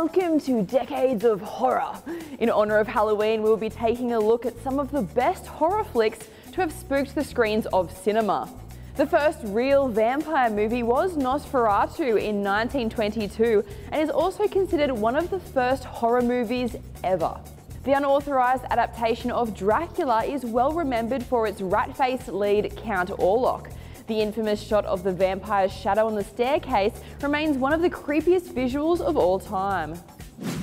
Welcome to Decades of Horror. In honor of Halloween, we'll be taking a look at some of the best horror flicks to have spooked the screens of cinema. The first real vampire movie was Nosferatu in 1922 and is also considered one of the first horror movies ever. The unauthorised adaptation of Dracula is well remembered for its rat-faced lead Count Orlok. The infamous shot of the vampire's shadow on the staircase remains one of the creepiest visuals of all time.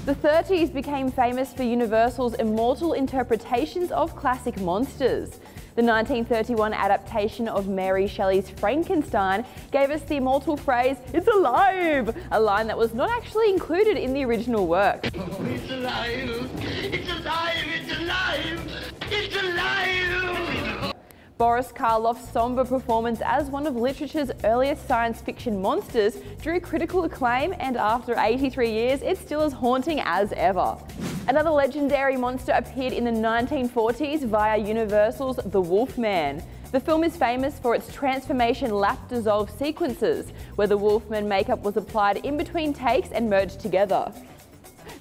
The 30s became famous for Universal's immortal interpretations of classic monsters. The 1931 adaptation of Mary Shelley's Frankenstein gave us the immortal phrase, "It's alive!" a line that was not actually included in the original work. Oh, it's alive! It's alive! It's alive! It's alive! Boris Karloff's somber performance as one of literature's earliest science fiction monsters drew critical acclaim, and after 83 years, it's still as haunting as ever. Another legendary monster appeared in the 1940s via Universal's The Wolfman. The film is famous for its transformation lap-dissolve sequences, where the Wolfman makeup was applied in between takes and merged together.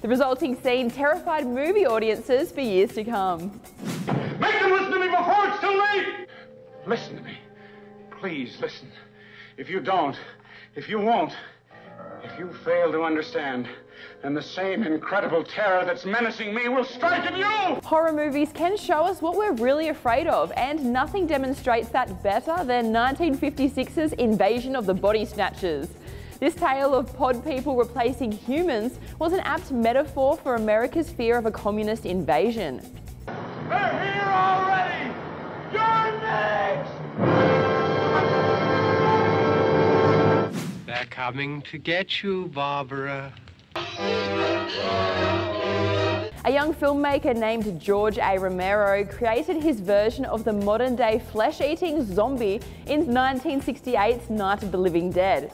The resulting scene terrified movie audiences for years to come. Make them listen to me before it's too late! Listen to me. Please listen. If you don't, if you won't, if you fail to understand, then the same incredible terror that's menacing me will strike at you! Horror movies can show us what we're really afraid of, and nothing demonstrates that better than 1956's Invasion of the Body Snatchers. This tale of pod people replacing humans was an apt metaphor for America's fear of a communist invasion. They're here already! You're next! They're coming to get you, Barbara. A young filmmaker named George A. Romero created his version of the modern-day flesh-eating zombie in 1968's Night of the Living Dead.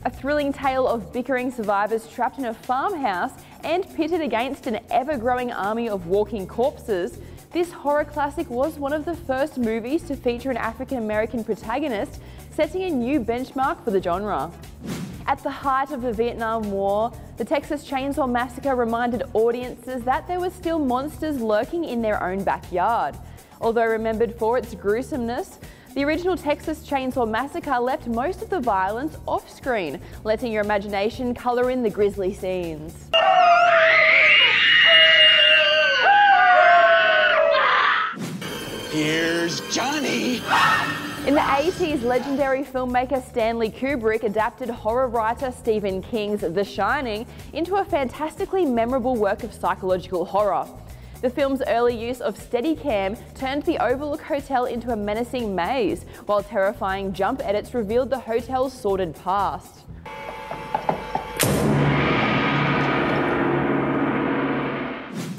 A thrilling tale of bickering survivors trapped in a farmhouse and pitted against an ever-growing army of walking corpses, this horror classic was one of the first movies to feature an African-American protagonist, setting a new benchmark for the genre. At the height of the Vietnam War, the Texas Chainsaw Massacre reminded audiences that there were still monsters lurking in their own backyard. Although remembered for its gruesomeness, the original Texas Chainsaw Massacre left most of the violence off-screen, letting your imagination colour in the grisly scenes. Here's Johnny! In the 80s, legendary filmmaker Stanley Kubrick adapted horror writer Stephen King's The Shining into a fantastically memorable work of psychological horror. The film's early use of Steadicam turned the Overlook Hotel into a menacing maze, while terrifying jump edits revealed the hotel's sordid past.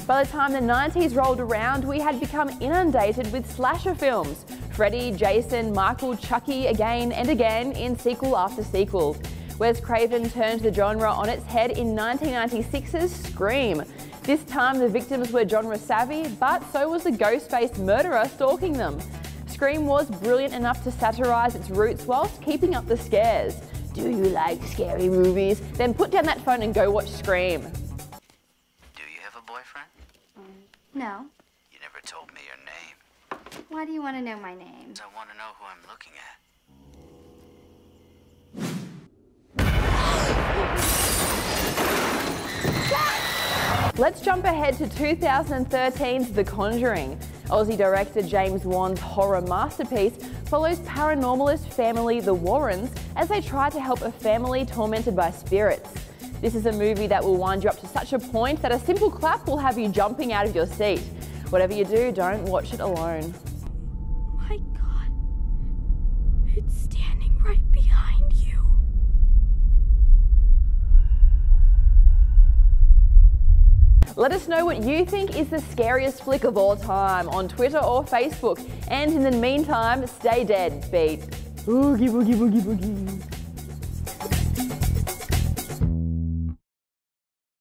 By the time the 90s rolled around, we had become inundated with slasher films. Freddy, Jason, Michael, Chucky again and again in sequel after sequel. Wes Craven turned the genre on its head in 1996's Scream. This time the victims were genre savvy, but so was the ghost-faced murderer stalking them. Scream was brilliant enough to satirise its roots whilst keeping up the scares. Do you like scary movies? Then put down that phone and go watch Scream. Do you have a boyfriend? No. You never told me your name. Why do you want to know my name? I want to know who I'm looking at. Let's jump ahead to 2013's The Conjuring. Aussie director James Wan's horror masterpiece follows paranormalist family The Warrens as they try to help a family tormented by spirits. This is a movie that will wind you up to such a point that a simple clap will have you jumping out of your seat. Whatever you do, don't watch it alone. My God, it's standing right behind you. Let us know what you think is the scariest flick of all time on Twitter or Facebook. And in the meantime, stay dead, beat. Boogie, boogie, boogie, boogie.